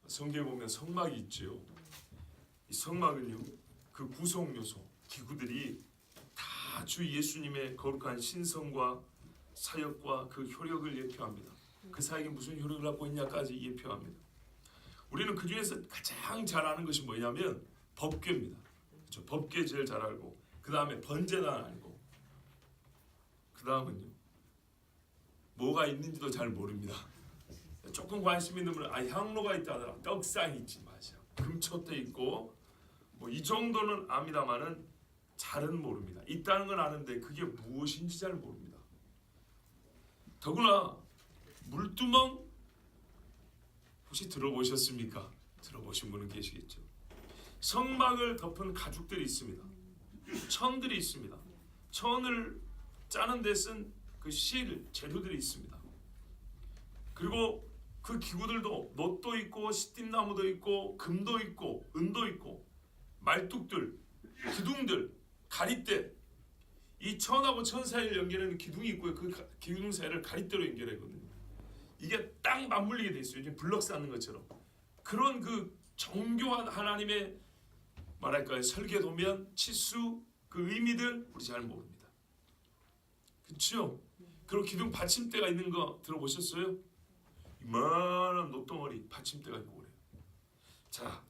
성경에 보면 성막이 있지요. 이 성막은요, 그 구성 요소, 기구들이 다 주 예수님의 거룩한 신성과 사역과 그 효력을 예표합니다. 그 사역이 무슨 효력을 갖고 있냐까지 예표합니다. 우리는 그 중에서 가장 잘 아는 것이 뭐냐면 법궤입니다. 그렇죠? 법궤 제일 잘 알고, 그 다음에 번제단 알고, 그 다음은요, 뭐가 있는지도 잘 모릅니다. 조금 관심 있는 분은 향로가 있다더라, 떡상이 있지, 맞아, 금초대 있고, 뭐 이 정도는 압니다만은 잘은 모릅니다. 있다는 건 아는데 그게 무엇인지 잘 모릅니다. 더구나 물두멍 혹시 들어보셨습니까? 들어보신 분은 계시겠죠. 성막을 덮은 가죽들이 있습니다. 천들이 있습니다. 천을 짜는 데 쓴 그 실 재료들이 있습니다. 그리고 그 기구들도 놋도 있고 시띠나무도 있고 금도 있고 은도 있고 말뚝들, 기둥들, 가리대, 이 천하고 천 사이를 연결하는 기둥이 있고요. 그 기둥 사이를 가리대로 연결하거든요. 이게 딱 맞물리게 돼 있어요. 블럭 쌓는 것처럼. 그런 그 정교한 하나님의 말할까요, 설계도면, 치수, 그 의미들 우리 잘 모릅니다. 그렇죠? 그리고 기둥 받침대가 있는 거 들어보셨어요? 이만한 놋덩어리 받침대가 있고 그래요. 자,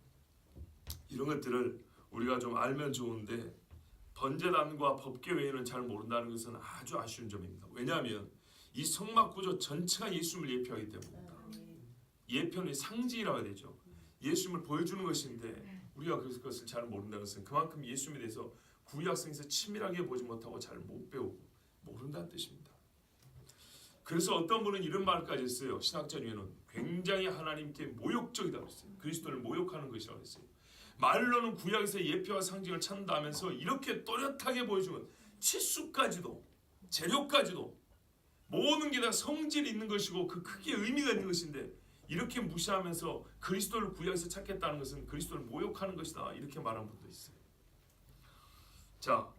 이런 것들을 우리가 좀 알면 좋은데 번제단과 법궤 외에는 잘 모른다는 것은 아주 아쉬운 점입니다. 왜냐하면 이 성막 구조 전체가 예수님을 예표하기 때문입니다. 예표는 상징이라고 해야 되죠. 예수님을 보여주는 것인데 우리가 그것을 잘 모른다는 것은 그만큼 예수님에 대해서 구약성에서 치밀하게 보지 못하고 잘 못 배우고 모른다는 뜻입니다. 그래서 어떤 분은 이런 말까지 했어요. 신학자 중에는 굉장히 하나님께 모욕적이라고 했어요. 그리스도를 모욕하는 것이라고 했어요. 말로는 구약에서 예표와 상징을 찾는다면서 이렇게 또렷하게 보여주면 치수까지도 재료까지도 모든 게 다 성질이 있는 것이고 그 크기에 의미가 있는 것인데 이렇게 무시하면서 그리스도를 구약에서 찾겠다는 것은 그리스도를 모욕하는 것이다, 이렇게 말하는 분도 있어요. 자,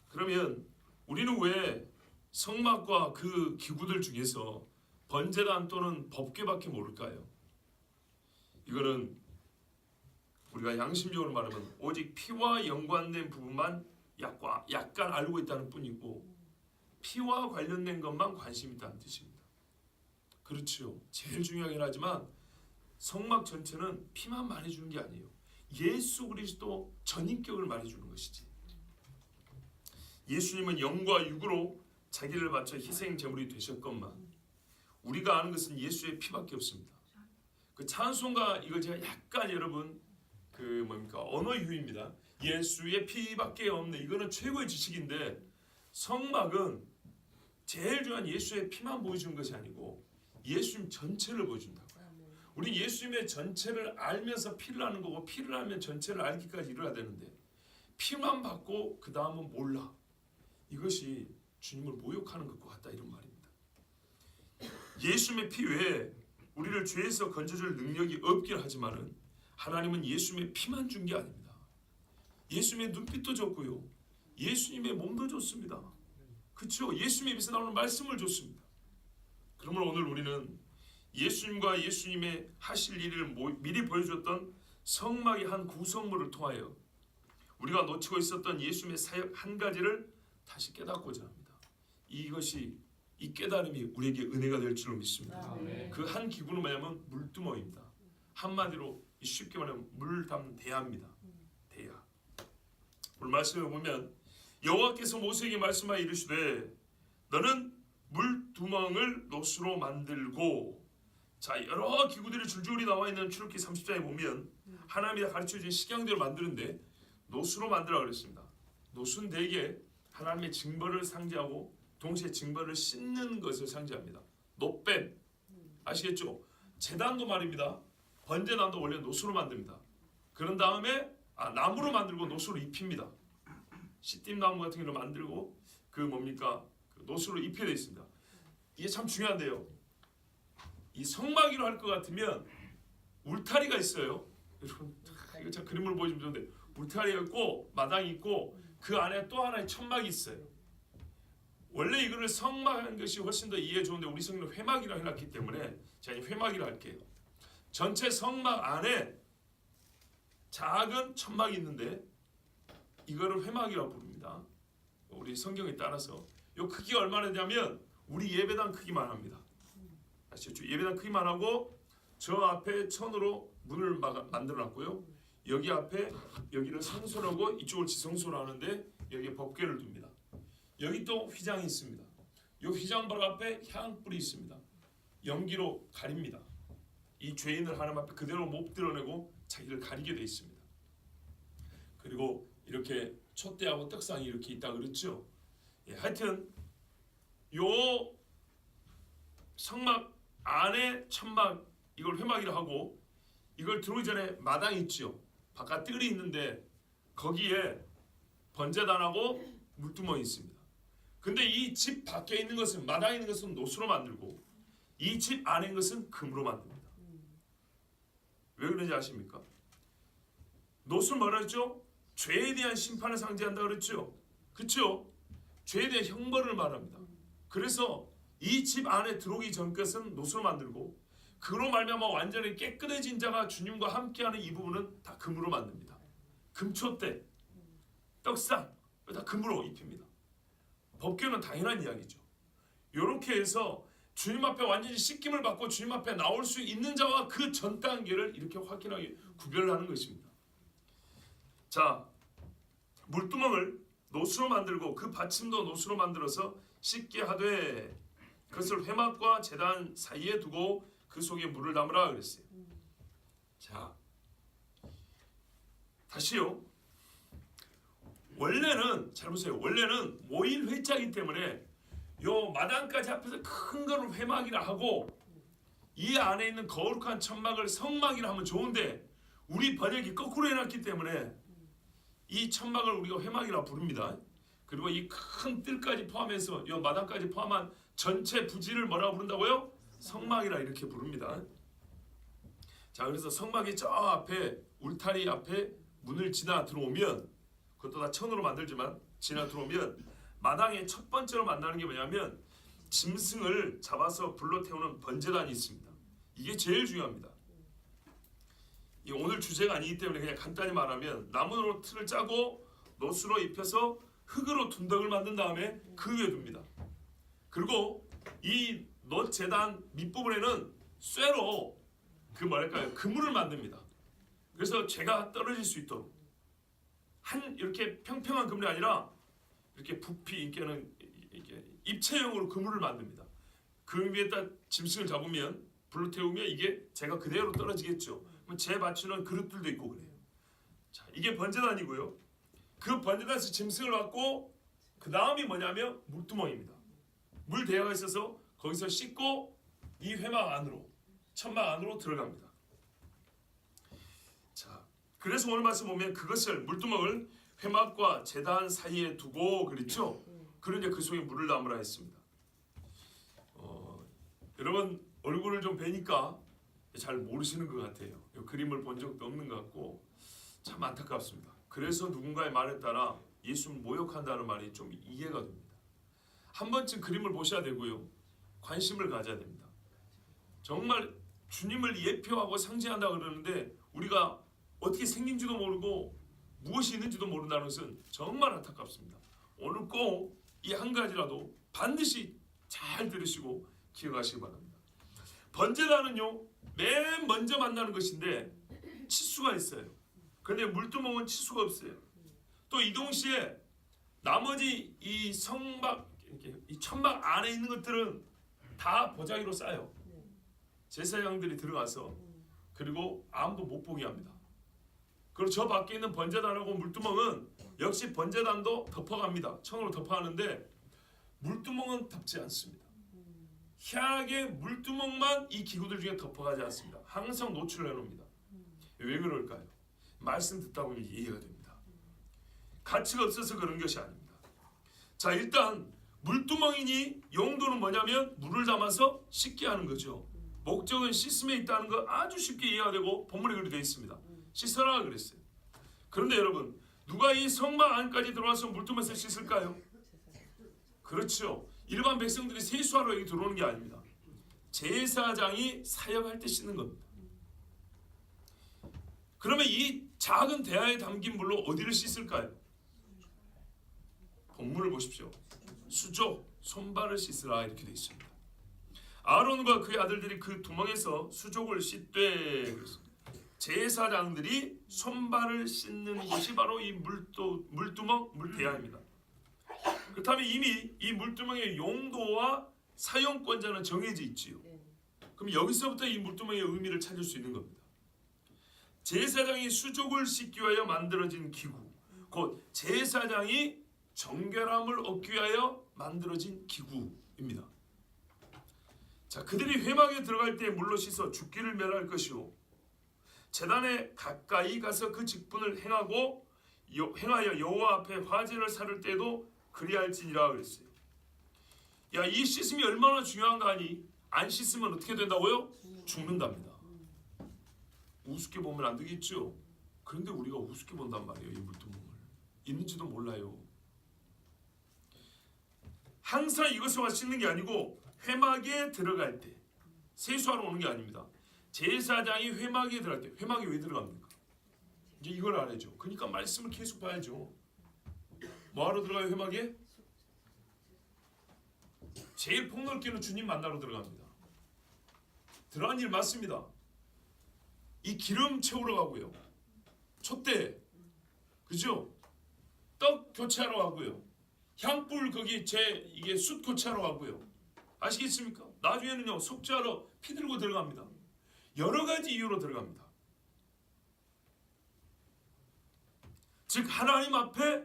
그러면 우리는 왜 성막과 그 기구들 중에서 번제단 또는 법궤밖에 모를까요? 이거는 우리가 양심적으로 말하면 오직 피와 연관된 부분만 약간 알고 있다는 뿐이고 피와 관련된 것만 관심이 있다는 뜻입니다. 그렇죠. 제일 중요하긴 하지만 성막 전체는 피만 말해주는 게 아니에요. 예수 그리스도 전인격을 말해주는 것이지. 예수님은 영과 육으로 자기를 바쳐 희생 제물이 되셨건만 우리가 아는 것은 예수의 피밖에 없습니다. 그 찬송가 이걸 제가 약간 여러분 언어 유희입니다. 예수의 피밖에 없네. 이거는 최고의 지식인데 성막은 제일 중요한 예수의 피만 보여주는 것이 아니고 예수님 전체를 보여준다고요. 우리 예수님의 전체를 알면서 피를 아는 거고 피를 알면 전체를 알기까지 이르러야 되는데 피만 받고 그 다음은 몰라. 이것이 주님을 모욕하는 것과 같다, 이런 말입니다. 예수님의 피 외에 우리를 죄에서 건져줄 능력이 없긴 하지만은 하나님은 예수님의 피만 준 게 아닙니다. 예수님의 눈빛도 줬고요. 예수님의 몸도 줬습니다. 그렇죠? 예수님의 입에서 나오는 말씀을 줬습니다. 그러므로 오늘 우리는 예수님과 예수님의 하실 일을 미리 보여줬던 성막의 한 구성물을 통하여 우리가 놓치고 있었던 예수님의 사역 한 가지를 다시 깨닫고자 합니다. 이 깨달음이 우리에게 은혜가 될 줄로 믿습니다. 그 한 기구는 뭐냐면 물두멍입니다. 한마디로 쉽게 말하면 물 담는 대야입니다. 대야. 오늘 말씀을 보면 여호와께서 모세에게 말씀하여 이르시되 너는 물두멍을 놋으로 만들고, 자, 여러 기구들이 줄줄이 나와 있는 출애굽기 30장에 보면 하나님이 가르쳐준 식양대로 만드는데 놋으로 만들라 그랬습니다. 놋은 대개 하나님의 징벌을 상징하고 동시에 징벌을 씻는 것을 상징합니다. 놋뱀 아시겠죠? 제단도 말입니다. 번제단도 원래 놋으로 만듭니다. 그런 다음에 나무로 만들고 놋으로 입힙니다. 시띠나무 같은 경우를 만들고 그 놋으로 입혀져 있습니다. 이게 참 중요한데요. 이 성막이로 할 것 같으면 울타리가 있어요. 여러분, 이거 참 그림을 보여주면 좋은데 울타리가 있고 마당이 있고 그 안에 또 하나의 천막이 있어요. 원래 이거를 성막하는 것이 훨씬 더 이해 좋은데 우리 성경은 회막이라고 해놨기 때문에 제가 회막이라 할게요. 전체 성막 안에 작은 천막이 있는데 이거를 회막이라고 부릅니다. 우리 성경에 따라서 요 크기가 얼마나 되냐면 우리 예배당 크기만 합니다. 아시죠? 예배당 크기만 하고 저 앞에 천으로 문을 만들어놨고요. 여기 앞에 여기를 성소라고 이쪽을 지성소로 하는데 여기에 법궤를 둡니다. 여기 또 휘장이 있습니다. 이 휘장 바로 앞에 향불이 있습니다. 연기로 가립니다. 이 죄인을 하나님 앞에 그대로 못 드러내고 자기를 가리게 돼 있습니다. 그리고 이렇게 촛대하고 떡상이 이렇게 있다 그랬죠. 예, 하여튼 요 성막 안에 천막 이걸 회막이라 하고 이걸 들어오기 전에 마당이 있죠. 바깥 뜰이 있는데 거기에 번제단하고 물두멍이 있습니다. 근데 이 집 밖에 있는 것은 마당에 있는 것은 노수로 만들고 이 집 안에 있는 것은 금으로 만듭니다. 왜 그런지 아십니까? 노수는 뭐라 했죠? 죄에 대한 심판을 상징한다 그랬죠. 그렇죠? 죄에 대한 형벌을 말합니다. 그래서 이 집 안에 들어오기 전 것은 노수로 만들고 그로 말미암아 완전히 깨끗해진 자가 주님과 함께하는 이 부분은 다 금으로 만듭니다. 금촛대, 떡상 다 금으로 입힙니다. 법궤는 당연한 이야기죠. 이렇게 해서 주님 앞에 완전히 씻김을 받고 주님 앞에 나올 수 있는 자와 그 전 단계를 이렇게 확연하게 구별하는 것입니다. 자, 물두멍을 노수로 만들고 그 받침도 노수로 만들어서 씻게 하되 그것을 회막과 제단 사이에 두고 그 속에 물을 담으라 그랬어요. 자, 다시요. 원래는 잘 보세요. 원래는 모일 회자이기 때문에 요 마당까지 앞에서 큰 거를 회막이라 하고 이 안에 있는 거룩한 천막을 성막이라 하면 좋은데 우리 번역이 거꾸로 해놨기 때문에 이 천막을 우리가 회막이라 부릅니다. 그리고 이 큰 뜰까지 포함해서 이 마당까지 포함한 전체 부지를 뭐라고 부른다고요? 성막이라 이렇게 부릅니다. 자, 그래서 성막이 저 앞에 울타리 앞에 문을 지나 들어오면 그것도 다 천으로 만들지만 지나 들어오면 마당에 첫 번째로 만나는 게 뭐냐면 짐승을 잡아서 불로 태우는 번제단이 있습니다. 이게 제일 중요합니다. 오늘 주제가 아니기 때문에 그냥 간단히 말하면 나무로 틀을 짜고 노수로 입혀서 흙으로 둔덕을 만든 다음에 그 위에 둡니다. 그리고 이 놋제단 밑부분에는 쇠로 그 뭐랄까요 그물을 만듭니다. 그래서 죄가 떨어질 수 있도록 한 이렇게 평평한 그물이 아니라 이렇게 부피 이렇게는 이렇게 입체형으로 그물을 만듭니다. 그 위에다 짐승을 잡으면 불로 태우면 이게 죄가 그대로 떨어지겠죠. 그럼 죄 맞추는 그릇들도 있고 그래요. 자, 이게 번제단이고요. 그 번제단에서 짐승을 받고 그 다음이 뭐냐면 물두멍입니다. 물 대야가 있어서 거기서 씻고 이 회막 안으로 천막 안으로 들어갑니다. 자, 그래서 오늘 말씀 보면 그것을 물두멍을 회막과 제단 사이에 두고 그랬죠. 그런데 그 속에 물을 담으라 했습니다. 여러분 얼굴을 좀 뵈니까 잘 모르시는 것 같아요. 이 그림을 본 적도 없는 것 같고 참 안타깝습니다. 그래서 누군가의 말에 따라 예수를 모욕한다는 말이 좀 이해가 됩니다. 한 번쯤 그림을 보셔야 되고요. 관심을 가져야 됩니다. 정말 주님을 예표하고 상징한다 그러는데 우리가 어떻게 생긴지도 모르고 무엇이 있는지도 모른다는 것은 정말 안타깝습니다. 오늘 꼭 이 한 가지라도 반드시 잘 들으시고 기억하시기 바랍니다. 번제단은요 맨 먼저 만나는 것인데 치수가 있어요. 그런데 물두멍은 치수가 없어요. 또 이 동시에 나머지 이 성막 이 천막 안에 있는 것들은 다 보자기로 싸요. 제사장들이 들어가서 그리고 아무도 못 보게 합니다. 그리고 저 밖에 있는 번제단하고 물두멍은 역시 번제단도 덮어갑니다. 천으로 덮어가는데 물두멍은 덮지 않습니다. 희한하게 물두멍만 이 기구들 중에 덮어가지 않습니다. 항상 노출을 해놓습니다. 왜 그럴까요? 말씀 듣다 보면 이해가 됩니다. 가치가 없어서 그런 것이 아닙니다. 자, 일단 물두멍이니 용도는 뭐냐면 물을 담아서 씻게 하는 거죠. 목적은 씻음에 있다는 거 아주 쉽게 이해가 되고 본문에 그렇게 되어 있습니다. 씻어라 그랬어요. 그런데 여러분 누가 이 성막 안까지 들어와서 물두멍에서 씻을까요? 그렇죠. 일반 백성들이 세수하러 여기 들어오는 게 아닙니다. 제사장이 사역할 때 씻는 겁니다. 그러면 이 작은 대야에 담긴 물로 어디를 씻을까요? 본문을 보십시오. 수족, 손발을 씻으라 이렇게 되어 있습니다. 아론과 그의 아들들이 그 두멍에서 수족을 씻되, 제사장들이 손발을 씻는 곳이 바로 이 물두멍, 물대야입니다. 그렇다면 이미 이 물두멍의 용도와 사용권자는 정해져 있지요. 그럼 여기서부터 이 물두멍의 의미를 찾을 수 있는 겁니다. 제사장이 수족을 씻기 위하여 만들어진 기구, 곧 제사장이 정결함을 얻기 위하여 만들어진 기구입니다. 자, 그들이 회막에 들어갈 때 물로 씻어 죽기를 멸할 것이요, 제단에 가까이 가서 그 직분을 행하여 여호와 앞에 화제를 살을 때도 그리할지니라 그랬어요. 야, 이 씻음이 얼마나 중요한가 하니, 안 씻으면 어떻게 된다고요? 죽는답니다. 우습게 보면 안 되겠죠. 그런데 우리가 우습게 본단 말이에요. 이 물두멍을 있는지도 몰라요. 항상 이것을 씻는 게 아니고 회막에 들어갈 때 세수하러 오는 게 아닙니다. 제사장이 회막에 들어갈 때, 회막에 왜 들어갑니까? 이제 이걸 알아야죠. 그러니까 말씀을 계속 봐야죠. 뭐하러 들어가요? 회막에? 제일 폭넓게는 주님 만나러 들어갑니다. 들어간 일 맞습니다. 이 기름 채우러 가고요, 촛대, 그죠? 떡 교체하러 가고요, 향불 거기 이게 숯 교체하러 가고요. 아시겠습니까? 나중에는요, 속죄하러 피 들고 들어갑니다. 여러 가지 이유로 들어갑니다. 즉 하나님 앞에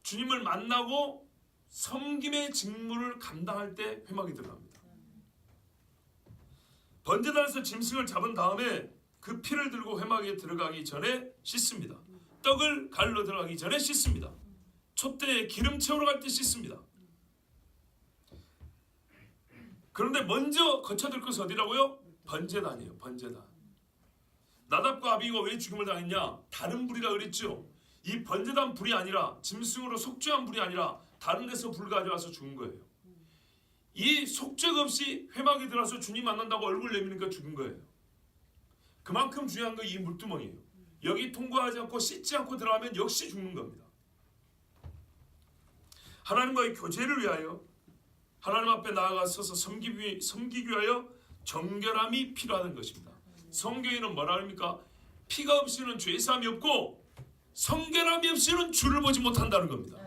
주님을 만나고 섬김의 직무를 감당할 때 회막에 들어갑니다. 번제단에서 짐승을 잡은 다음에 그 피를 들고 회막에 들어가기 전에 씻습니다. 떡을 갈러 들어가기 전에 씻습니다. 촛대에 기름 채우러 갈 때 씻습니다. 그런데 먼저 거쳐들 것은 어디라고요? 번제단이에요. 번제단. 나답과 아비가 왜 죽임을 당했냐? 다른 불이라 그랬죠. 이 번제단 불이 아니라, 짐승으로 속죄한 불이 아니라 다른 데서 불 가져와서 죽은 거예요. 이 속죄가 없이 회막에 들어와서 주님 만난다고 얼굴 내미니까 죽은 거예요. 그만큼 중요한 거 이 물두멍이에요. 여기 통과하지 않고 씻지 않고 들어가면 역시 죽는 겁니다. 하나님과의 교제를 위하여, 하나님 앞에 나아가서서 섬기기 위하여 정결함이 필요한 것입니다. 성경에는 뭐라 합니까? 피가 없이는 죄사함이 없고 성결함이 없이는 주를 보지 못한다는 겁니다.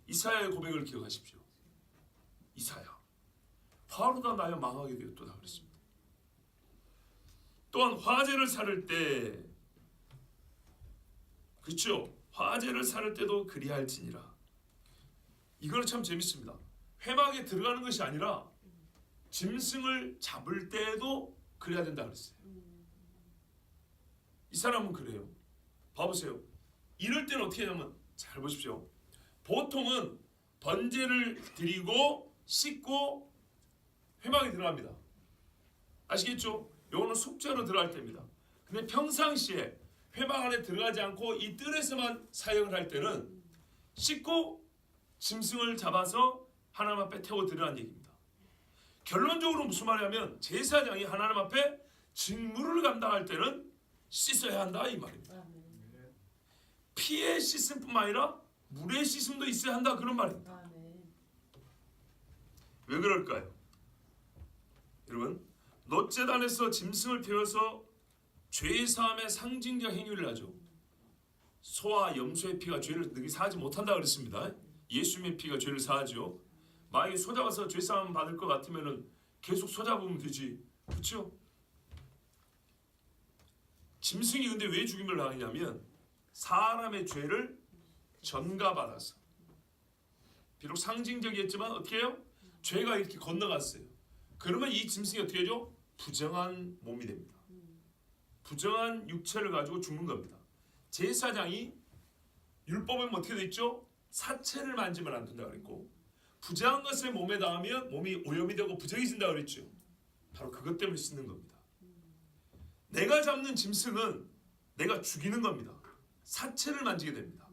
이사야의 고백을 기억하십시오. 이사야, 화로다 나여 망하게 되었도다 그랬습니다. 또한 화제를 살을 때, 그렇죠? 화제를 살을 때도 그리할지니라. 이거는 참 재밌습니다. 회막에 들어가는 것이 아니라 짐승을 잡을 때도 그래야 된다 그랬어요. 이 사람은 그래요. 봐보세요. 이럴 때는 어떻게 하냐면, 잘 보십시오. 보통은 번제를 드리고 씻고 회막에 들어갑니다. 아시겠죠? 요거는 속죄로 들어갈 때입니다. 근데 평상시에 회막 안에 들어가지 않고 이 뜰에서만 사역을 할 때는 씻고 짐승을 잡아서 하나님 앞에 태워드리라는 얘기입니다. 결론적으로 무슨 말이냐면, 제사장이 하나님 앞에 직무를 감당할 때는 씻어야 한다 이 말입니다. 피의 씻음뿐만 아니라 물의 씻음도 있어야 한다 그런 말입니다. 왜 그럴까요? 여러분, 놋제단에서 짐승을 태워서 죄사함의 상징적 행위를 하죠. 소와 염소의 피가 죄를 능히 사하지 못한다 그랬습니다. 예수님의 피가 죄를 사하죠. 만약에 소 잡아서 죄사함 받을 것 같으면 계속 소 잡으면 되지, 그렇죠? 짐승이 근데 왜 죽임을 당하냐면, 사람의 죄를 전가받아서, 비록 상징적이었지만 어떻게 해요? 죄가 이렇게 건너갔어요. 그러면 이 짐승이 어떻게 하죠? 부정한 몸이 됩니다. 부정한 육체를 가지고 죽는 겁니다. 제사장이 율법에 어떻게 돼 있죠? 사체를 만지면 안 된다 그랬고, 부정한 것을 몸에 닿으면 몸이 오염이 되고 부정해진다 그랬죠. 바로 그것 때문에 씻는 겁니다. 내가 잡는 짐승은 내가 죽이는 겁니다. 사체를 만지게 됩니다.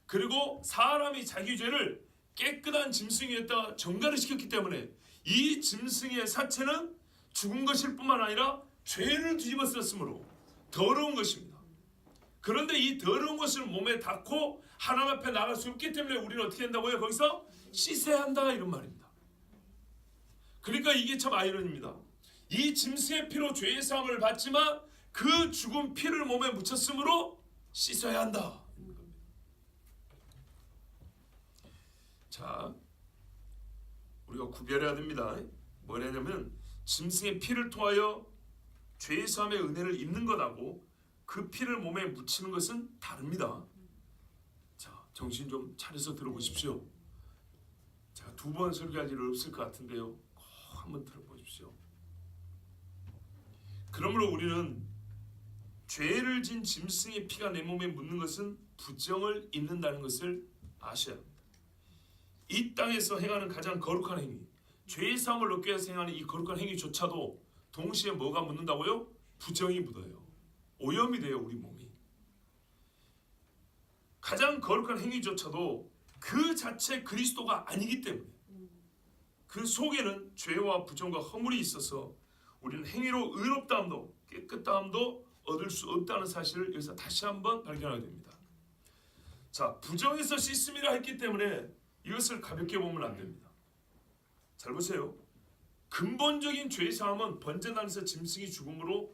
그리고 사람이 자기 죄를 깨끗한 짐승에다 정가를 시켰기 때문에 이 짐승의 사체는 죽은 것일 뿐만 아니라 죄를 뒤집어 썼으므로 더러운 것입니다. 그런데 이 더러운 것을 몸에 닿고 하나님 앞에 나갈 수 없기 때문에 우리는 어떻게 한다고요? 거기서 씻어야 한다 이런 말입니다. 그러니까 이게 참 아이러니입니다. 이 짐승의 피로 죄의 사함을 받지만 그 죽은 피를 몸에 묻혔으므로 씻어야 한다. 자, 우리가 구별해야 됩니다. 뭐냐면 짐승의 피를 통하여 죄의 사함의 은혜를 입는 것하고 그 피를 몸에 묻히는 것은 다릅니다. 자, 정신 좀 차려서 들어보십시오. 제가 두 번 설교할 일 없을 것 같은데요. 꼭 한번 들어보십시오. 그러므로 우리는 죄를 진 짐승의 피가 내 몸에 묻는 것은 부정을 입는다는 것을 아셔야 합니다. 이 땅에서 행하는 가장 거룩한 행위, 죄의 사함을 얻기 위해서 행하는 이 거룩한 행위조차도 동시에 뭐가 묻는다고요? 부정이 묻어요. 오염이 돼요, 우리 몸이. 가장 거룩한 행위조차도 그 자체 그리스도가 아니기 때문에 그 속에는 죄와 부정과 허물이 있어서 우리는 행위로 의롭다함도 깨끗함도 얻을 수 없다는 사실을 여기서 다시 한번 발견하게 됩니다. 자, 부정에서 씻음이라 했기 때문에 이것을 가볍게 보면 안 됩니다. 잘 보세요. 근본적인 죄의 사함은 번제단에서 짐승이 죽음으로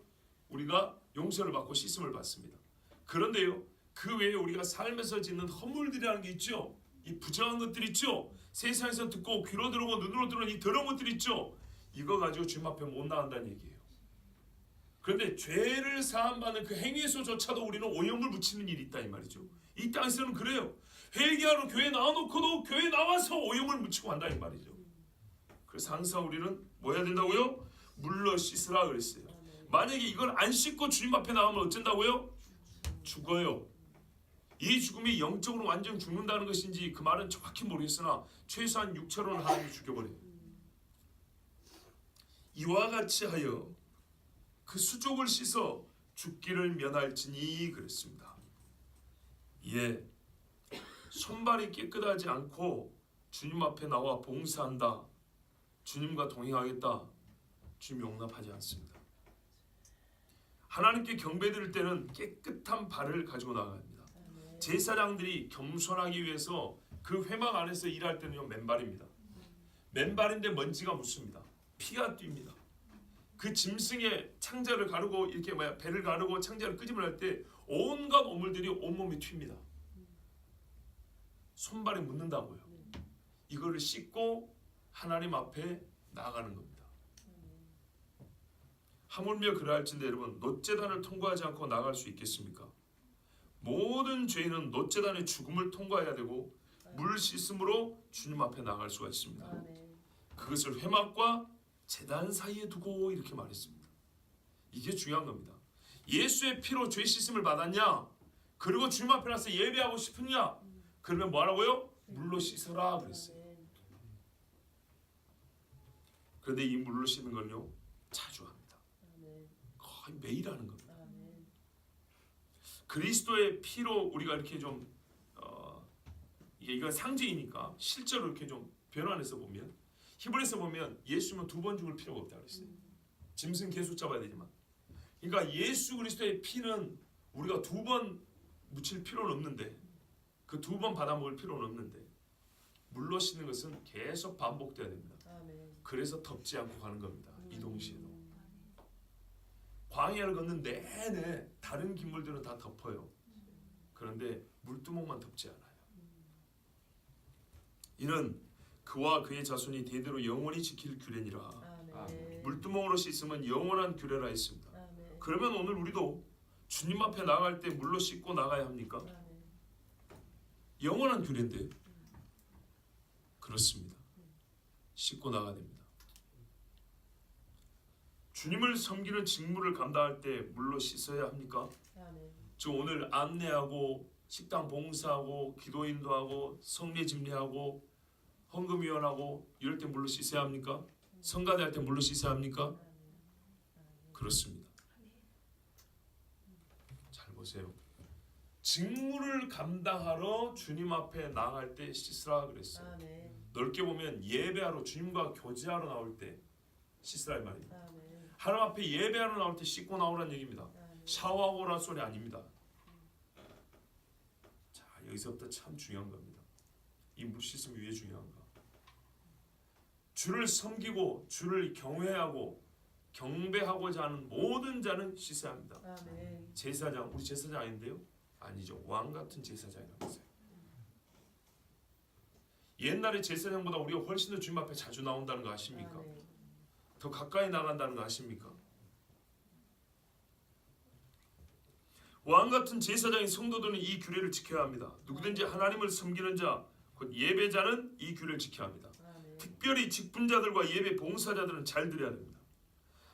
우리가 용서를 받고 씻음을 받습니다. 그런데요, 그 외에 우리가 삶에서 짓는 허물들이라는 게 있죠. 이 부정한 것들 있죠. 세상에서 듣고 귀로 들어오고 눈으로 들어오는 이 더러운 것들 있죠. 이거 가지고 주님 앞에 못 나간다는 얘기예요. 그런데 죄를 사함받는 그 행위에서조차도 우리는 오염을 묻히는 일이 있다 이 말이죠. 이 땅에서는 그래요. 회개하러 교회 나와놓고도 교회 나와서 오염을 묻히고 한다 이 말이죠. 그래서 항상 우리는 뭐 해야 된다고요? 물로 씻으라 그랬어요. 만약에 이걸 안 씻고 주님 앞에 나오면 어쩐다고요? 죽어요. 이 죽음이 영적으로 완전 죽는다는 것인지 그 말은 정확히 모르겠으나 최소한 육체로는 하나님이 죽여버려요. 이와 같이 하여 그 수족을 씻어 죽기를 면할지니 그랬습니다. 예, 손발이 깨끗하지 않고 주님 앞에 나와 봉사한다, 주님과 동행하겠다, 주님 용납하지 않습니다. 하나님께 경배드릴 때는 깨끗한 발을 가지고 나갑니다. 제사장들이 겸손하기 위해서 그 회막 안에서 일할 때는요, 맨발입니다. 맨발인데 먼지가 묻습니다. 피가 뜁니다. 그 짐승의 창자를 가르고 이렇게 배를 가르고 창자를 끄집어낼 때 온갖 오물들이 온몸에 튑니다. 손발에 묻는다고요. 이거를 씻고 하나님 앞에 나아가는 겁니다. 하물며 그러할진데 여러분, 놋제단을 통과하지 않고 나갈 수 있겠습니까? 모든 죄인은 놋제단의 죽음을 통과해야 되고 물 씻음으로 주님 앞에 나갈 수가 있습니다. 그것을 회막과 제단 사이에 두고 이렇게 말했습니다. 이게 중요한 겁니다. 예수의 피로 죄 씻음을 받았냐? 그리고 주님 앞에 나서 예배하고 싶으냐? 그러면 뭐라고요? 물로 씻어라 그랬어요. 그런데 이 물로 씻는 건요, 자주 합니다. 거의 매일 하는 겁니다. 그리스도의 피로 우리가 이렇게 좀 이건 상징이니까 실제로 이렇게 좀 변환해서 보면, 히브리서 보면 예수는 두 번 죽을 필요가 없다고 그랬어요. 짐승 개수 잡아야 되지만, 그러니까 예수 그리스도의 피는 우리가 두 번 묻힐 필요는 없는데, 그 두 번 받아 먹을 필요는 없는데, 물로 씻는 것은 계속 반복돼야 됩니다. 그래서 덮지 않고 가는 겁니다. 이 동시에도. 광야를 걷는 내내 다른 기물들은 다 덮어요. 그런데 물두멍만 덮지 않아요. 이는 그와 그의 자손이 대대로 영원히 지킬 규례니라. 물두멍으로 씻으면 영원한 규례라 했습니다. 그러면 오늘 우리도 주님 앞에 나갈 때 물로 씻고 나가야 합니까? 영원한 규례인데. 그렇습니다. 씻고 나가야 됩니다. 주님을 섬기는 직무를 감당할 때 물로 씻어야 합니까? 저 오늘 안내하고 식당 봉사하고 기도인도 하고 성례 집례하고 헌금위원하고 이럴 때 물로 씻어야 합니까? 성가대 할 때 물로 씻어야 합니까? 그렇습니다. 잘 보세요. 직무를 감당하러 주님 앞에 나갈 때 씻으라 그랬어요. 넓게 보면 예배하러 주님과 교제하러 나올 때 씻으라 이 말입니다. 하나님 앞에 예배하러 나올 때 씻고 나오라는 얘기입니다. 샤워하고 오라는 소리 아닙니다. 자, 여기서부터 참 중요한 겁니다. 이 물 씻음이 왜 중요한가? 주를 섬기고 주를 경외하고 경배하고자 하는 모든 자는 씻어야 합니다. 아멘. 제사장, 우리 제사장 아닌데요? 아니죠. 왕 같은 제사장이라면서요. 옛날에 제사장보다 우리가 훨씬 더 주님 앞에 자주 나온다는 거 아십니까? 아멘. 더 가까이 나간다는 거 아십니까? 왕 같은 제사장인 성도들은 이 규례를 지켜야 합니다. 누구든지 하나님을 섬기는 자, 곧 예배자는 이 규례를 지켜야 합니다. 아멘. 특별히 직분자들과 예배 봉사자들은 잘 드려야 됩니다.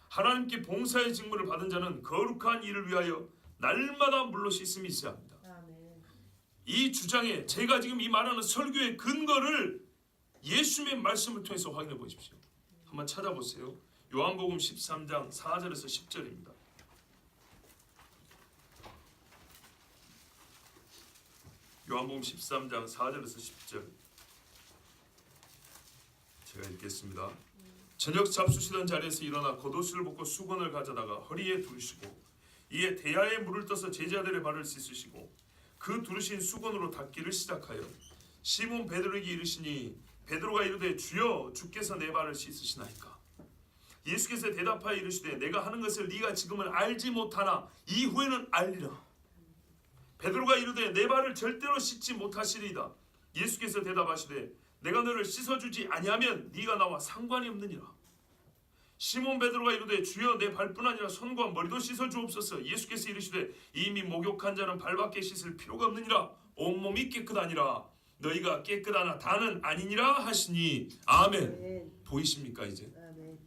하나님께 봉사의 직분을 받은 자는 거룩한 일을 위하여 날마다 물로 씻음이 있어야 합니다. 아멘. 이 주장에 제가 지금 이 말하는 설교의 근거를 예수님의 말씀을 통해서 확인해 보십시오. 한번 찾아보세요. 요한복음 13장 4절에서 10절입니다. 요한복음 13장 4절에서 10절 제가 읽겠습니다. 저녁 잡수시던 자리에서 일어나 겉옷을 벗고 수건을 가져다가 허리에 두르시고 이에 대야에 물을 떠서 제자들의 발을 씻으시고 그 두르신 수건으로 닦기를 시작하여 시몬 베드로에게 이르시니 베드로가 이르되 주여 주께서 내 발을 씻으시나이까. 예수께서 대답하여 이르시되 내가 하는 것을 네가 지금은 알지 못하나 이후에는 알리라. 베드로가 이르되 내 발을 절대로 씻지 못하시리이다. 예수께서 대답하시되 내가 너를 씻어주지 아니하면 네가 나와 상관이 없느니라. 시몬 베드로가 이르되 주여 내 발뿐 아니라 손과 머리도 씻어주옵소서. 예수께서 이르시되 이미 목욕한 자는 발밖에 씻을 필요가 없느니라. 온몸이 깨끗하니라. 너희가 깨끗하나 다는 아니니라 하시니. 아멘. 아멘. 보이십니까 이제? 아멘.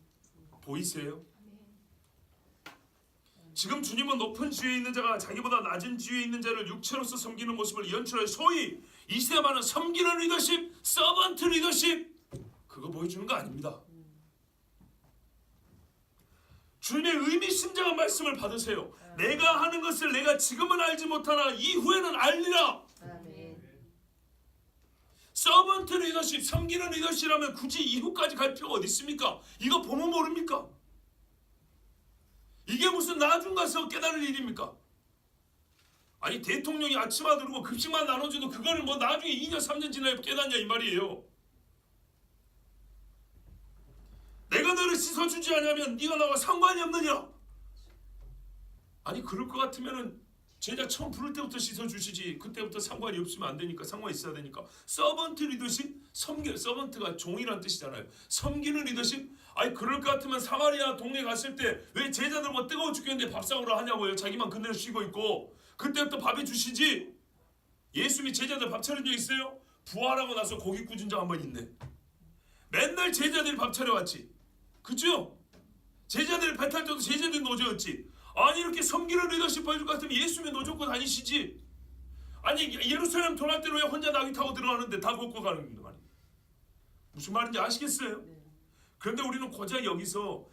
보이세요? 지금 주님은 높은 지위에 있는 자가 자기보다 낮은 지위에 있는 자를 육체로서 섬기는 모습을 연출하여 소위 이 시대 말하는 섬기는 리더십, 서번트 리더십 그거 보여주는 거 아닙니다. 주님의 의미심장한 말씀을 받으세요. 내가 하는 것을 내가 지금은 알지 못하나 이후에는 알리라. 아멘. 서번트 리더십, 섬기는 리더십이라면 굳이 이후까지 갈 필요가 어디 있습니까? 이거 보면 모릅니까? 이게 무슨 나중 가서 깨달을 일입니까? 아니 대통령이 아침마다 그러고 급식만 나눠줘도 그거를 뭐 나중에 2년 3년 지나야 깨닫냐 이 말이에요. 내가 너를 씻어주지 않으면 네가 나와 상관이 없느냐. 아니 그럴 것 같으면은 제자 처음 부를 때부터 씻어주시지. 그때부터 상관이 없으면 안 되니까 상관이 있어야 되니까. 서번트 리더십, 서번트가 종이란 뜻이잖아요. 섬기는 리더십. 아니 그럴 것 같으면 사마리아 동네 갔을 때 왜 제자들 뭐 뜨거워 죽겠는데 밥 사오라 하냐고요. 자기만 그대로 쉬고 있고. 그때부터 밥해 주시지. 예수님이 제자들 밥 차린 적 있어요? 부활하고 나서 고기 꾸준 적 한 번 있네. 맨날 제자들이 밥 차려왔지. 그죠? 제자들 배탈 때도 제자들 노조였지. 아니 이렇게 섬기는 리더십 보여줄 것 같으면 예수님이 노조고 다니시지. 아니 예루살렘 돌아갈 때는 왜 혼자 나귀 타고 들어가는데 다 걷고 가는 거 말이야. 무슨 말인지 아시겠어요? 그런데 우리는 고작 여기서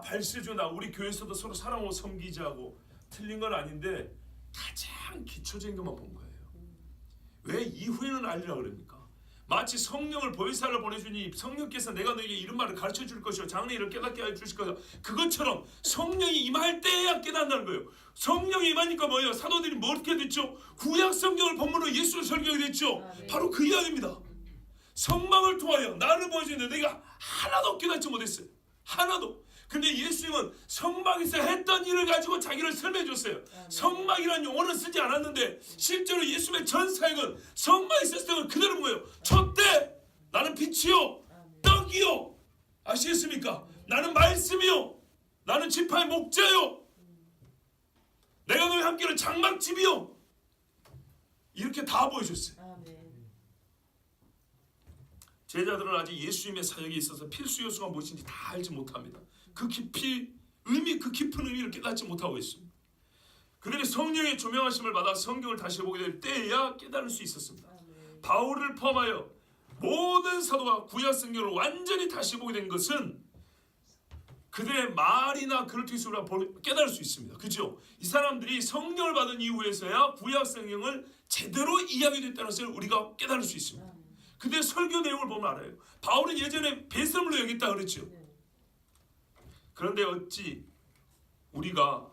발세주나 우리 교회에서도 서로 사랑하고 섬기자고 틀린 건 아닌데 가장 기초적인 것만 본 거예요. 왜 이후에는 알리라 그럽니까? 마치 성령을 보혜사를 보내주니 성령께서 내가 너에게 이런 말을 가르쳐 줄 것이요 장래일을 깨닫게 해 주실 것이요. 그것처럼 성령이 임할 때야 깨닫는다는 거예요. 성령이 임하니까 뭐예요? 사도들이 뭐 어떻게 됐죠? 구약 성경을 본문으로 예수를 설교하게 됐죠. 바로 그 이야기입니다. 성막을 통하여 나를 보여주는데 내가 하나도 깨닫지 못했어요. 하나도. 근데 예수님은 성막에서 했던 일을 가지고 자기를 설명해 줬어요. 성막이라는 용어는 쓰지 않았는데 실제로 예수님의 전 사역은 성막에 있었을 때 그대로 본 거예요. 촛대 나는 빛이요 떡이요. 아시겠습니까? 나는 말씀이요. 나는 지파의 목자요. 내가 너희 함께는 장막집이요. 이렇게 다 보여줬어요. 제자들은 아직 예수님의 사역에 있어서 필수 요소가 무엇인지 다 알지 못합니다. 그 깊은 의미를 깨닫지 못하고 있습니다. 그들이 성령의 조명하심을 받아 성경을 다시 보게 될 때야 깨달을 수 있었습니다. 바울을 포함하여 모든 사도가 구약 성경을 완전히 다시 보게 된 것은 그들의 말이나 그를 통해서 우리가 깨달을 수 있습니다. 그죠? 이 사람들이 성령을 받은 이후에서야 구약 성경을 제대로 이해하게 됐다는 것을 우리가 깨달을 수 있습니다. 그들의 설교 내용을 보면 알아요. 바울은 예전에 배설물로 여겼다 그랬죠. 그런데 어찌 우리가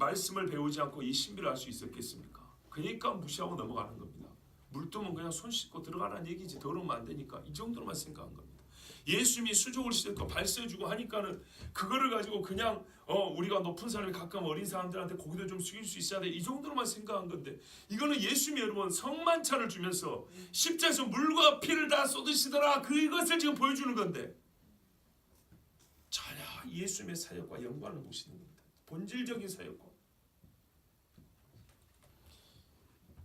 말씀을 배우지 않고 이 신비를 알 수 있었겠습니까? 그러니까 무시하고 넘어가는 겁니다. 물 뜨면 그냥 손 씻고 들어가라는 얘기지 더러우면 안 되니까 이 정도로만 생각한 겁니다. 예수님이 수족을 씻고 발세주고 하니까는 그거를 가지고 그냥 우리가 높은 사람이 가끔 어린 사람들한테 고기도 좀 숙일 수 있어야 돼 이 정도로만 생각한 건데 이거는 예수님이 여러분 성만찬을 주면서 십자에서 물과 피를 다 쏟으시더라 그것을 지금 보여주는 건데 전혀 예수님의 사역과 연관을 보시는 겁니다. 본질적인 사역과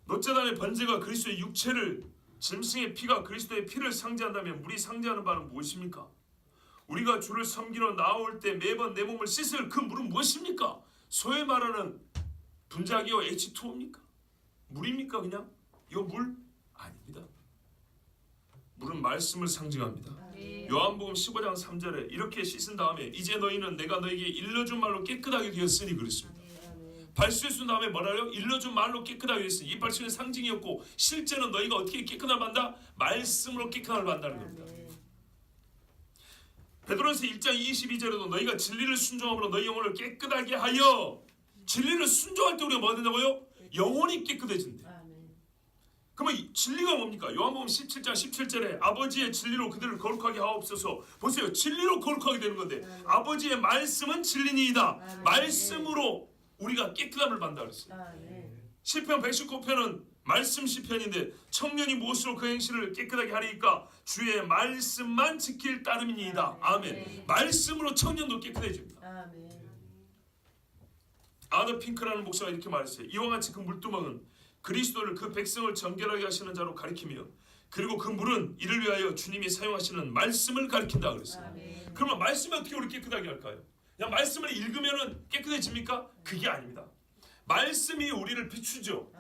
노제단의 번제가 그리스도의 육체를 짐승의 피가 그리스도의 피를 상징한다면 물이 상징하는 바는 무엇입니까? 우리가 주를 섬기러 나올 때 매번 내 몸을 씻을 그 물은 무엇입니까? 소위 말하는 분자기호 H2O입니까? 물입니까 그냥? 이거 물? 아닙니다. 물은 말씀을 상징합니다. 요한복음 15장 3절에 이렇게 씻은 다음에 이제 너희는 내가 너에게 일러준 말로 깨끗하게 되었으니 그랬습니다. 발수해준 다음에 뭐라요? 일러준 말로 깨끗하게 되었으니 이 발수는 상징이었고 실제는 너희가 어떻게 깨끗함을 받는다? 말씀으로 깨끗함을 받는다는 겁니다. 베드로전서 1장 22절에도 너희가 진리를 순종함으로 너희 영혼을 깨끗하게 하여 진리를 순종할 때 우리가 뭐 된다고요? 영혼이 깨끗해진대. 그러면 진리가 뭡니까? 요한복음 17장 17절에 아버지의 진리로 그들을 거룩하게 하옵소서. 보세요. 진리로 거룩하게 되는 건데 아버지의 말씀은 진리니이다. 말씀으로 우리가 깨끗함을 받는다 그랬어요. 시편 119편은 말씀 시편인데 청년이 무엇으로 그 행실을 깨끗하게 하리까? 주의 말씀만 지킬 따름이니이다. 아멘. 말씀으로 청년도 깨끗해집니다. 아더 핑크라는 목사가 이렇게 말했어요. 이와 같이 그 물두멍은 그리스도를 그 백성을 정결하게 하시는 자로 가리키며 그리고 그 물은 이를 위하여 주님이 사용하시는 말씀을 가리킨다 그랬어요. 그러면 말씀이 어떻게 우리 깨끗하게 할까요? 그냥 말씀을 읽으면 깨끗해집니까? 그게 아닙니다. 말씀이 우리를 비추죠.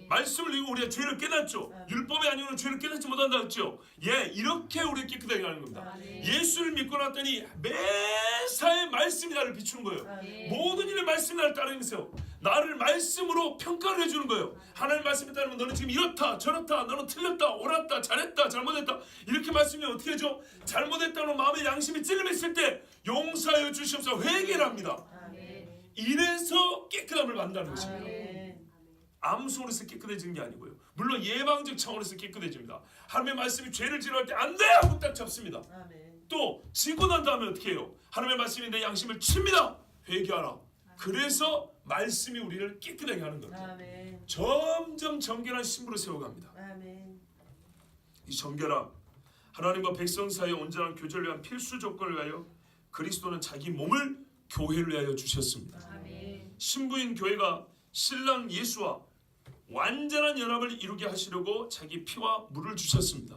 말씀을 읽고 우리가 죄를 깨닫죠. 율법이 아니면 죄를 깨닫지 못한다 했죠. 이렇게 우리를 깨끗하게 하는 겁니다. 예수를 믿고 났더니 매사에 말씀이 나를 비추는 거예요. 모든 일에 말씀이 나를 따르면서 나를 말씀으로 평가를 해주는 거예요. 하나님 말씀에 따르면 너는 지금 이렇다 저렇다 너는 틀렸다 옳았다 잘했다 잘못했다 이렇게 말씀이 어떻게 하죠? 잘못했다는 마음의 양심이 찔림했을 때 용서하여 주시옵소서 회개를 합니다. 이래서 깨끗함을 받는다는 것입니다. 암송으로서 깨끗해지는 게 아니고요. 물론 예방적 차원에서 깨끗해집니다. 하나님의 말씀이 죄를 지랄 때 안 돼! 하고 딱 잡습니다. 또 지고 난 다음에 어떻게 해요? 하나님의 말씀이 내 양심을 칩니다. 회개하라. 그래서 말씀이 우리를 깨끗하게 하는 겁니다. 점점 정결한 신부로 세워갑니다. 이 정결함 하나님과 백성 사이의 온전한 교제를 위한 필수 조건을 위하여 그리스도는 자기 몸을 교회를 위하여 주셨습니다. 신부인 교회가 신랑 예수와 완전한 연합을 이루게 하시려고 자기 피와 물을 주셨습니다.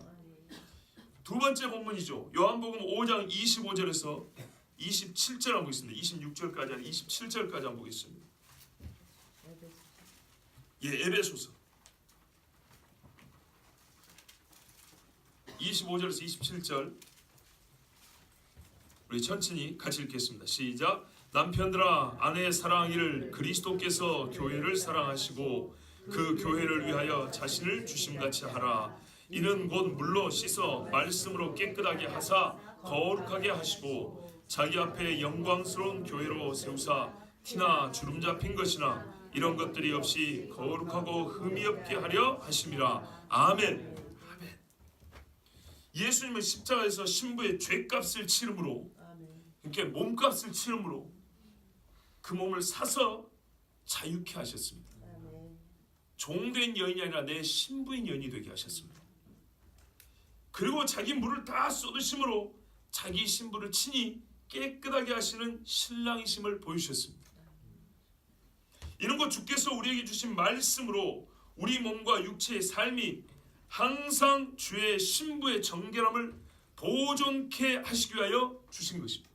두 번째 본문이죠. 요한복음 5장 25절에서 27절 한번 보겠습니다. 26절까지 아니 27절까지 한번 보겠습니다. 에베소서 25절에서 27절 우리 천천히 같이 읽겠습니다. 시작. 남편들아 아내의 사랑하기를 그리스도께서 교회를 사랑하시고 그 교회를 위하여 자신을 주심같이 하라. 이는 곧 물로 씻어 말씀으로 깨끗하게 하사 거룩하게 하시고 자기 앞에 영광스러운 교회로 세우사 티나 주름 잡힌 것이나 이런 것들이 없이 거룩하고 흠이 없게 하려 하심이라. 아멘. 아멘. 예수님은 십자가에서 신부의 죄값을 치름으로 이렇게 몸값을 치름으로 그 몸을 사서 자유케 하셨습니다. 종된 여인이 아니라 내 신부인 여인이 되게 하셨습니다. 그리고 자기 물을 다 쏟으심으로 자기 신부를 친히 깨끗하게 하시는 신랑이심을 보여주셨습니다. 이런 것 주께서 우리에게 주신 말씀으로 우리 몸과 육체의 삶이 항상 주의 신부의 정결함을 보존케 하시기 위하여 주신 것입니다.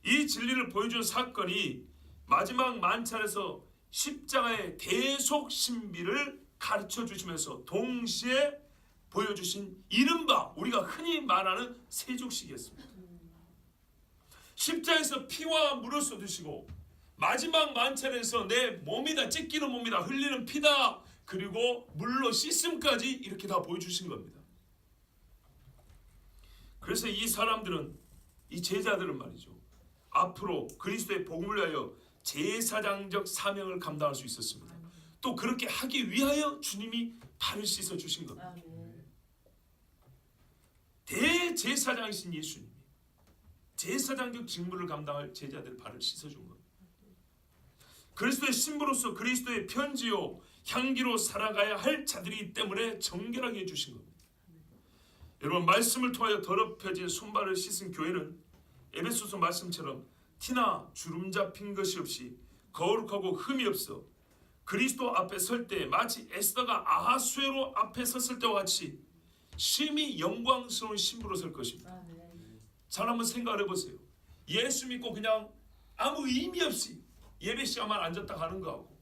이 진리를 보여준 사건이 마지막 만찬에서 십자가의 대속 신비를 가르쳐 주시면서 동시에 보여주신 이른바 우리가 흔히 말하는 세족식이었습니다. 십자가에서 피와 물을 쏟으시고 마지막 만찬에서 내 몸이다 찢기는 몸이다 흘리는 피다 그리고 물로 씻음까지 이렇게 다 보여주신 겁니다. 그래서 이 사람들은 이 제자들은 말이죠. 앞으로 그리스도의 복음을 위하여 제사장적 사명을 감당할 수 있었습니다. 또 그렇게 하기 위하여 주님이 발을 씻어 주신 겁니다. 대제사장이신 예수님이 제사장적 직무를 감당할 제자들 발을 씻어준 겁니다. 그리스도의 신부로서 그리스도의 편지요 향기로 살아가야 할 자들이기 때문에 정결하게 해주신 겁니다. 여러분, 말씀을 통하여 더럽혀진 손발을 씻은 교회는 에베소서 말씀처럼 티나 주름 잡힌 것이 없이 거룩하고 흠이 없어 그리스도 앞에 설 때 마치 에스더가 아하수에로 앞에 섰을 때와 같이 심히 영광스러운 신부로 설 것입니다. 잘 한번 생각을 해보세요. 예수 믿고 그냥 아무 의미 없이 예배 시간만 앉았다 가는 거하고,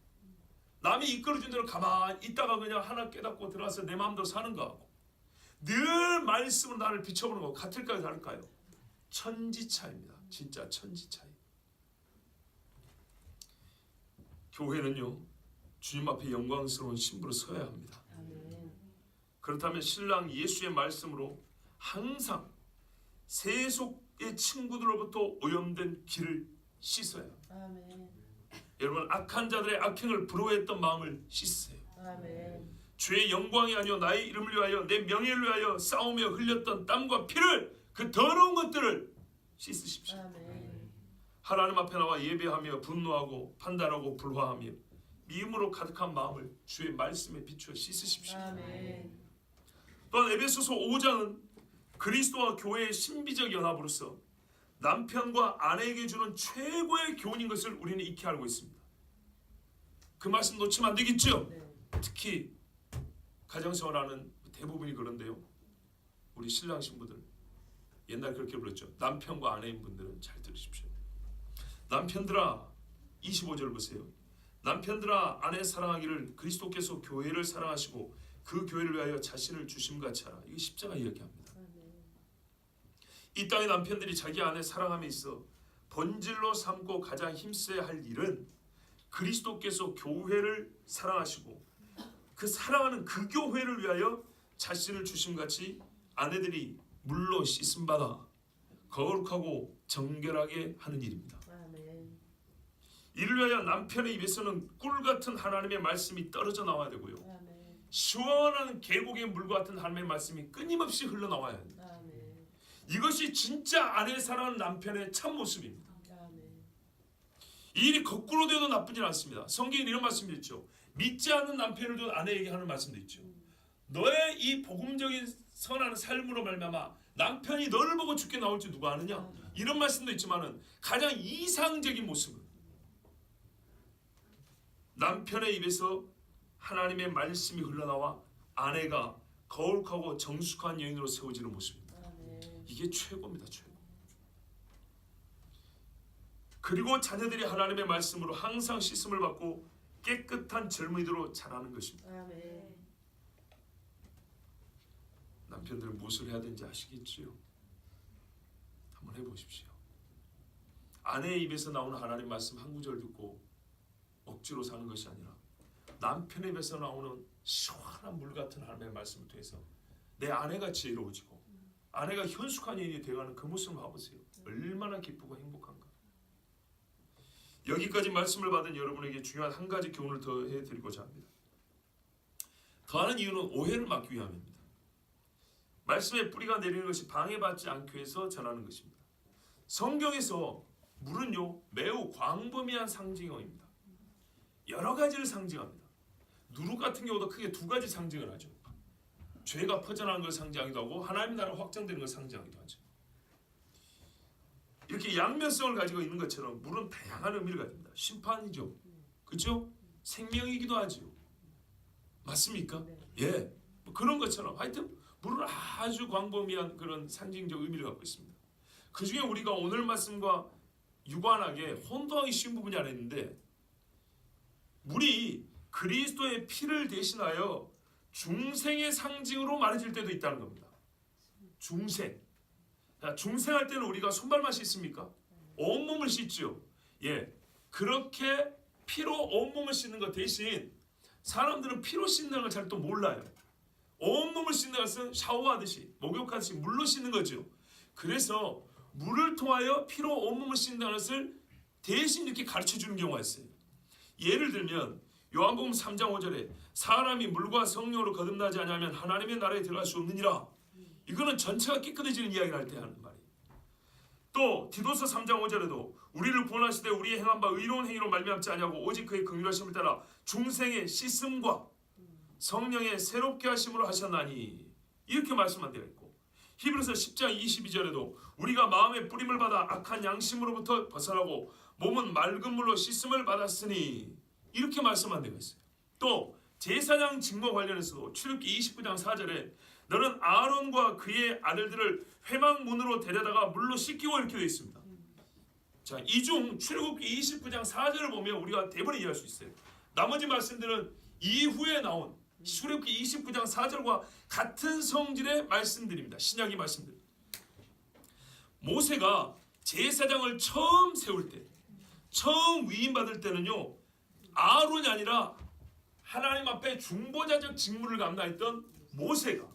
남이 이끌어준 대로 가만히 있다가 그냥 하나 깨닫고 들어와서 내 마음대로 사는 거하고, 늘 말씀으로 나를 비춰보는 거 같을까요, 다를까요? 천지차이입니다. 진짜 천지차이. 교회는요, 주님 앞에 영광스러운 신부로 서야 합니다. 그렇다면 신랑 예수의 말씀으로 항상 세속의 친구들로부터 오염된 길을 씻어야 합니다. 여러분, 악한 자들의 악행을 부러워했던 마음을 씻으세요. 주의 영광이 아니요 나의 이름을 위하여 내 명예를 위하여 싸우며 흘렸던 땀과 피를, 그 더러운 것들을 씻으십시오. 하나님 앞에 나와 예배하며 분노하고 판단하고 불화하며 미움으로 가득한 마음을 주의 말씀에 비추어 씻으십시오. 또한 에베소서 5장은 그리스도와 교회의 신비적 연합으로서 남편과 아내에게 주는 최고의 교훈인 것을 우리는 익히 알고 있습니다. 그 말씀 놓치면 안 되겠죠? 특히 가정생활하는 대부분이 그런데요. 우리 신랑 신부들 옛날 그렇게 불렀죠. 남편과 아내인 분들은 잘 들으십시오. 남편들아, 25절 보세요. 남편들아, 아내 사랑하기를 그리스도께서 교회를 사랑하시고 그 교회를 위하여 자신을 주심같이 하라. 이게 십자가 이야기합니다. 이 땅의 남편들이 자기 아내 사랑함에 있어 본질로 삼고 가장 힘써야 할 일은 그리스도께서 교회를 사랑하시고 그 사랑하는 그 교회를 위하여 자신을 주심같이 아내들이 물로 씻음 받아 거룩하고 정결하게 하는 일입니다. 이를 위하여 남편의 입에서는 꿀같은 하나님의 말씀이 떨어져 나와야 되고요. 시원한 계곡의 물과 같은 하나님의 말씀이 끊임없이 흘러나와야 합니다. 이것이 진짜 아내 사랑하는 남편의 참모습입니다. 이 일이 거꾸로 되어도 나쁘진 않습니다. 성경에 이런 말씀도 있죠. 믿지 않는 남편을 둔 아내에게 하는 말씀도 있죠. 너의 이 복음적인 선한 삶으로 말미암아 남편이 너를 보고 죽게 나올 줄 누가 아느냐? 이런 말씀도 있지만은 가장 이상적인 모습은 남편의 입에서 하나님의 말씀이 흘러나와 아내가 거룩하고 정숙한 여인으로 세워지는 모습입니다. 이게 최고입니다. 최고. 그리고 자녀들이 하나님의 말씀으로 항상 씻음을 받고 깨끗한 젊은이들로 자라는 것입니다. 남편들은 무엇을 해야 되는지 아시겠지요? 한번 해보십시오. 아내의 입에서 나오는 하나님 말씀 한 구절 듣고 억지로 사는 것이 아니라 남편의 입에서 나오는 시원한 물 같은 하나님의 말씀을 통해서 내 아내가 지혜로워지고 아내가 현숙한 여인이 되어가는 그 모습을 봐보세요. 얼마나 기쁘고 행복한가. 여기까지 말씀을 받은 여러분에게 중요한 한 가지 교훈을 더 해드리고자 합니다. 더하는 이유는 오해를 막기 위함입니다. 말씀의 뿌리가 내리는 것이 방해받지 않기 위해서 전하는 것입니다. 성경에서 물은요 매우 광범위한 상징어입니다. 여러 가지를 상징합니다. 누룩 같은 경우도 크게 두 가지 상징을 하죠. 죄가 퍼져나가는 걸 상징하기도 하고 하나님 나라 확장되는 걸 상징하기도 하죠. 이렇게 양면성을 가지고 있는 것처럼 물은 다양한 의미를 가집니다. 심판이죠. 그렇죠? 생명이기도 하죠. 맞습니까? 예, 뭐 그런 것처럼 하여튼 물은 아주 광범위한 그런 상징적 의미를 갖고 있습니다. 그 중에 우리가 오늘 말씀과 유관하게 혼동하기 쉬운 부분이 하나 있는데, 물이 그리스도의 피를 대신하여 중생의 상징으로 말해질 때도 있다는 겁니다. 중생. 자, 중생할 때는 우리가 손발만 씻습니까? 온몸을 씻죠. 예, 그렇게 피로 온몸을 씻는 것 대신 사람들은 피로 씻는 걸 잘 또 몰라요. 온몸을 씻는 것은 샤워하듯이 목욕하듯이 물로 씻는 거죠. 그래서 물을 통하여 피로 온몸을 씻는 것을 대신 이렇게 가르쳐 주는 경우가 있어요. 예를 들면 요한복음 3장 5절에 사람이 물과 성령으로 거듭나지 않으면 하나님의 나라에 들어갈 수 없느니라. 이거는 전체가 깨끗해지는 이야기를 할 때 하는 말이에요. 또 디도서 3장 5절에도 우리를 구원하시되 우리의 행한 바 의로운 행위로 말미암지 아니하고 오직 그의 긍휼하심을 따라 중생의 씻음과 성령의 새롭게 하심으로 하셨나니 이렇게 말씀한 데가 있고, 히브리서 10장 22절에도 우리가 마음의 뿌림을 받아 악한 양심으로부터 벗어나고 몸은 맑은 물로 씻음을 받았으니 이렇게 말씀한 데가 있어요. 또 제사장 직무 관련해서도 출애굽기 29장 4절에 너는 아론과 그의 아들들을 회막문으로 데려다가 물로 씻기고 이렇게 되어 있습니다. 자, 이 중 출애굽기 29장 4절을 보면 우리가 대부분 이해할 수 있어요. 나머지 말씀들은 이후에 나온 출애굽기 29장 4절과 같은 성질의 말씀들입니다. 신약의 말씀들. 모세가 제사장을 처음 세울 때, 처음 위임받을 때는요, 아론이 아니라 하나님 앞에 중보자적 직무를 감당했던 모세가,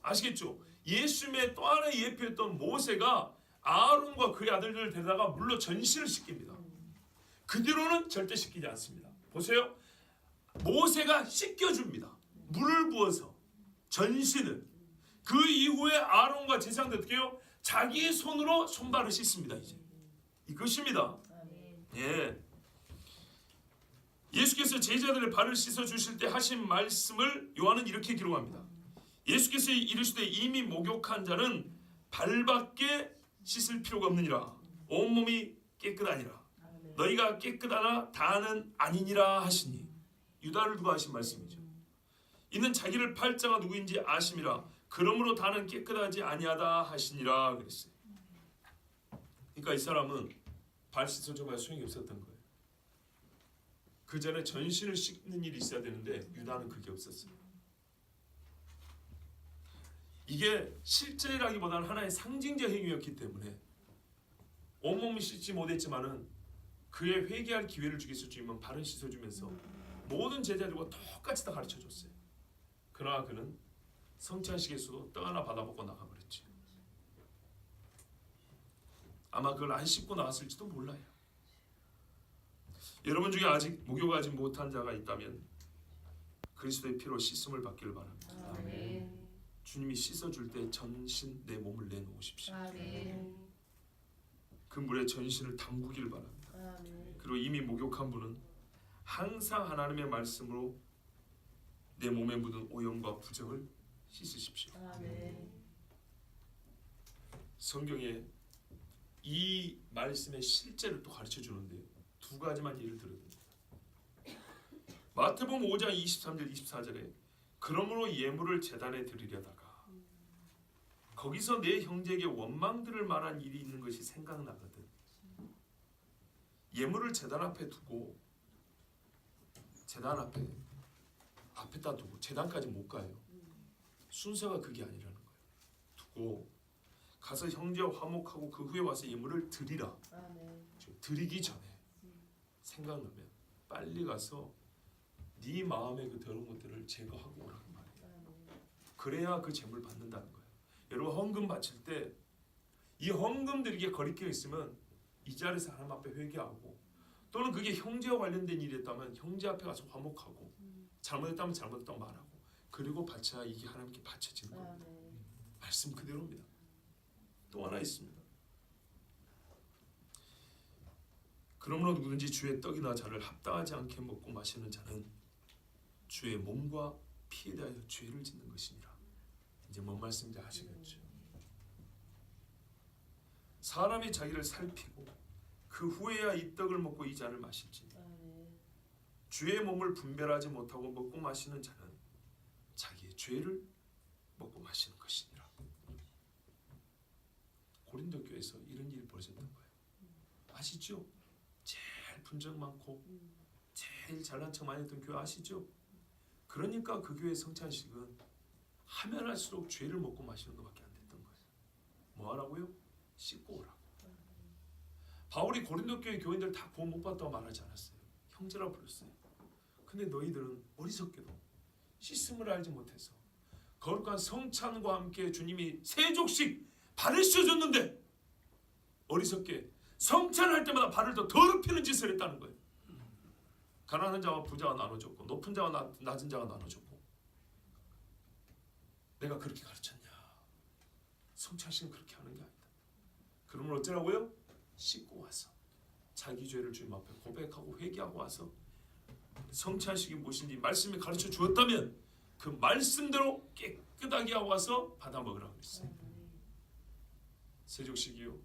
아시겠죠? 예수님의 또 하나의 예표였던 모세가 아론과 그의 아들들을 데려다가 물로 전신을 씻깁니다. 그 뒤로는 절대 씻기지 않습니다. 보세요. 모세가 씻겨줍니다. 물을 부어서 전신을. 그 이후에 아론과 제사장들 어떻게 해요? 자기 손으로 손발을 씻습니다. 이제 이것입니다. 예. 예수께서 제자들의 발을 씻어 주실 때 하신 말씀을 요한은 이렇게 기록합니다. 예수께서 이르시되 이미 목욕한 자는 발밖에 씻을 필요가 없느니라. 온몸이 깨끗하니라. 너희가 깨끗하나 다는 아니니라 하시니. 유다를 두고 하신 말씀이죠. 이는 자기를 팔 자가 누구인지 아심이라. 그러므로 다는 깨끗하지 아니하다 하시니라 그랬어요. 그러니까 이 사람은 발 씻어줘봐야 소용이 없었던 거예요. 그 전에 전신을 씻는 일이 있어야 되는데 유다는 그게 없었어요. 이게 실제라기보다는 하나의 상징적 행위였기 때문에 온몸을 씻지 못했지만은 그의 회개할 기회를 주기 위해서 주님은 발을 씻어주면서 모든 제자들과 똑같이 다 가르쳐줬어요. 그러나 그는 성찬식에서도 떡 하나 받아먹고 나가버렸죠. 아마 그걸 안 씻고 나왔을지도 몰라요. 여러분 중에 아직 목욕하지 못한 자가 있다면 그리스도의 피로 씻음을 받기를 바랍니다. 아멘. 주님이 씻어줄 때 전신 내 몸을 내놓으십시오. 아멘. 그 물에 전신을 담그기를 바랍니다. 아멘. 그리고 이미 목욕한 분은 항상 하나님의 말씀으로 내 몸에 묻은 오염과 부정을 씻으십시오. 아멘. 성경에 이 말씀의 실제를 또 가르쳐 주는데 두 가지만 예를 들어야 됩니다. 마태복음 5장 23절 24절에 그러므로 예물을 제단에 드리려다가 거기서 내 형제에게 원망 들을 만한 일이 있는 것이 생각나거든. 예물을 제단 앞에 두고 제단 앞에다 두고 제단까지 못 가요. 순서가 그게 아니라는 거예요. 두고 가서 형제와 화목하고 그 후에 와서 예물을 드리라. 아멘. 드리기 전에 생각나면 빨리 가서 네 마음의 그 더러운 것들을 제거하고 오라는 말이에요. 그래야 그 재물 받는다는 거예요. 여러분 헌금 바칠 때 이 헌금 드리기에 거리끼어 있으면 이 자리에서 하나님 앞에 회개하고, 또는 그게 형제와 관련된 일이었다면 형제 앞에 가서 화목하고, 잘못했다면 잘못했다고 말하고, 그리고 바쳐야 이게 하나님께 바쳐지는 겁니다. 말씀 그대로입니다. 또 하나 있습니다. 그러므로 누구든지 주의 떡이나 잔을 합당하지 않게 먹고 마시는 자는 주의 몸과 피에 대하여 죄를 짓는 것이니라. 이제 뭔 말씀인지 아시겠죠? 사람이 자기를 살피고 그 후에야 이 떡을 먹고 이 잔을 마실지 주의 몸을 분별하지 못하고 먹고 마시는 자는 자기의 죄를 먹고 마시는 것이니라. 고린도 교회에서 이런 일이 벌어졌던 거예요. 아시죠? 제일 분쟁 많고 제일 잘난 척 많이 했던 교회 아시죠? 그러니까 그 교회 성찬식은 하면 할수록 죄를 먹고 마시는 것밖에 안 됐던 거예요. 뭐 하라고요? 씻고 오라고. 바울이 고린도 교회 교인들 다 구원 못 받다고 말하지 않았어요. 형제라 불렀어요. 근데 너희들은 어리석게도 씻음을 알지 못해서 거룩한 성찬과 함께 주님이 세족씩 발을 씌워줬는데 어리석게 성찬할 때마다 발을 더 더럽히는 짓을 했다는 거예요. 가난한 자와 부자가 나눠줬고 높은 자와 낮은 자가 나눠줬고. 내가 그렇게 가르쳤냐? 성찬식은 그렇게 하는 게 아니다. 그러면 어쩌라고요? 씻고 와서 자기 죄를 주님 앞에 고백하고 회개하고 와서 성찬식이 무엇인지 말씀이 가르쳐 주었다면 그 말씀대로 깨끗하게 하고 와서 받아 먹으라고 했어요. 세족식이요,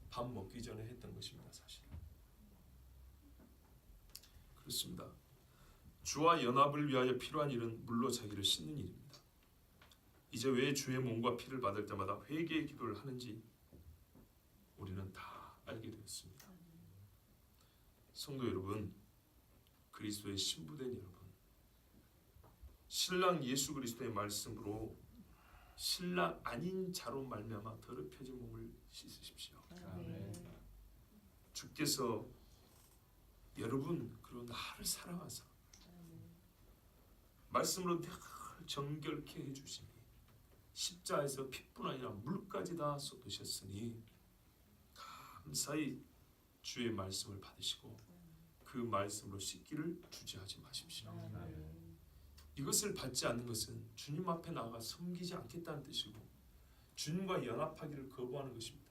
밥 먹기 전에 했던 것입니다. 사실 그렇습니다. 주와 연합을 위하여 필요한 일은 물로 자기를 씻는 일입니다. 이제 왜 주의 몸과 피를 받을 때마다 회개의 기도를 하는지 우리는 다 알게 되었습니다. 성도 여러분, 그리스도의 신부된 여러분, 신랑 예수 그리스도의 말씀으로 신랑 아닌 자로 말미암아 더럽혀진 몸을 씻으십시오. 주께서 여러분 그리고 나를 사랑하사 말씀으로 늘 정결케 해주시니 십자에서 피뿐 아니라 물까지 다 쏟으셨으니 감사히 주의 말씀을 받으시고 그 말씀으로 씻기를 주저하지 마십시오. 이것을 받지 않는 것은 주님 앞에 나가 섬기지 않겠다는 뜻이고 주님과 연합하기를 거부하는 것입니다.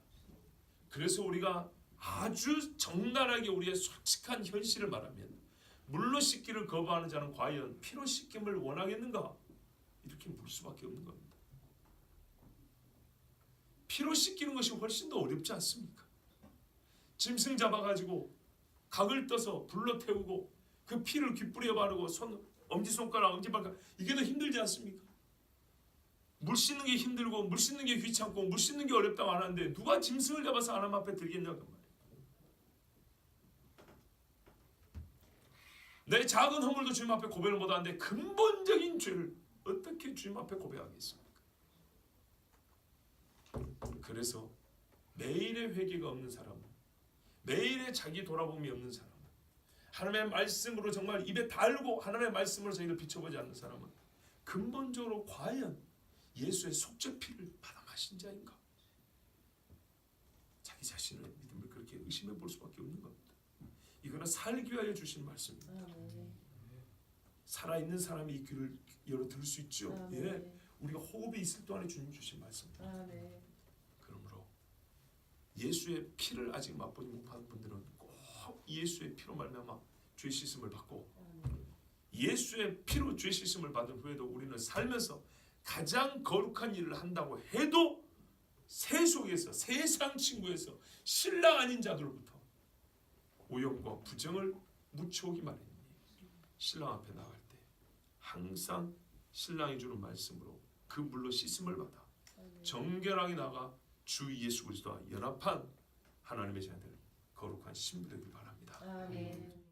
그래서 우리가 아주 적나라하게 우리의 솔직한 현실을 말하면 물로 씻기를 거부하는 자는 과연 피로 씻김을 원하겠는가? 이렇게 물 수밖에 없는 겁니다. 피로 씻기는 것이 훨씬 더 어렵지 않습니까? 짐승 잡아가지고 각을 떠서 불로 태우고 그 피를 귓불에 바르고 엄지손가락, 엄지발가락, 이게 더 힘들지 않습니까? 물 씻는 게 힘들고 물 씻는 게 귀찮고 물 씻는 게 어렵다고 안 하는데 누가 짐승을 잡아서 하나님 앞에 들겠냐고 말이에요. 내 작은 허물도 주님 앞에 고백을 못하는데 근본적인 죄를 어떻게 주님 앞에 고백하겠습니까? 그래서 매일의 회개가 없는 사람은, 매일의 자기 돌아봄이 없는 사람은, 하나님의 말씀으로 정말 입에 달고 하나님의 말씀으로 저희를 비춰보지 않는 사람은 근본적으로 과연 예수의 속죄 피를 받아 마신 자인가? 자기 자신의 믿음을 그렇게 의심해 볼 수밖에 없는 겁니다. 이거는 살기 위하여 주신 말씀입니다. 살아있는 사람이 이 귀를 열어 들을 수 있죠. 예, 우리가 호흡이 있을 동안에 주님 주신 말씀입니다. 그러므로 예수의 피를 아직 맛보지 못한 분들은 꼭 예수의 피로 말미암아 죄 씻음을 받고 예수의 피로 죄 씻음을 받은 후에도 우리는 살면서 가장 거룩한 일을 한다고 해도 세속에서, 세상 친구에서 신랑 아닌 자들로부터 오염과 부정을 묻혀오기 마련이니 신랑 앞에 나갈 때 항상 신랑이 주는 말씀으로 그 물로 씻음을 받아 정결하게 나가 주 예수 그리스도와 연합한 하나님의 자녀들 거룩한 신부 되길 바랍니다. 아멘.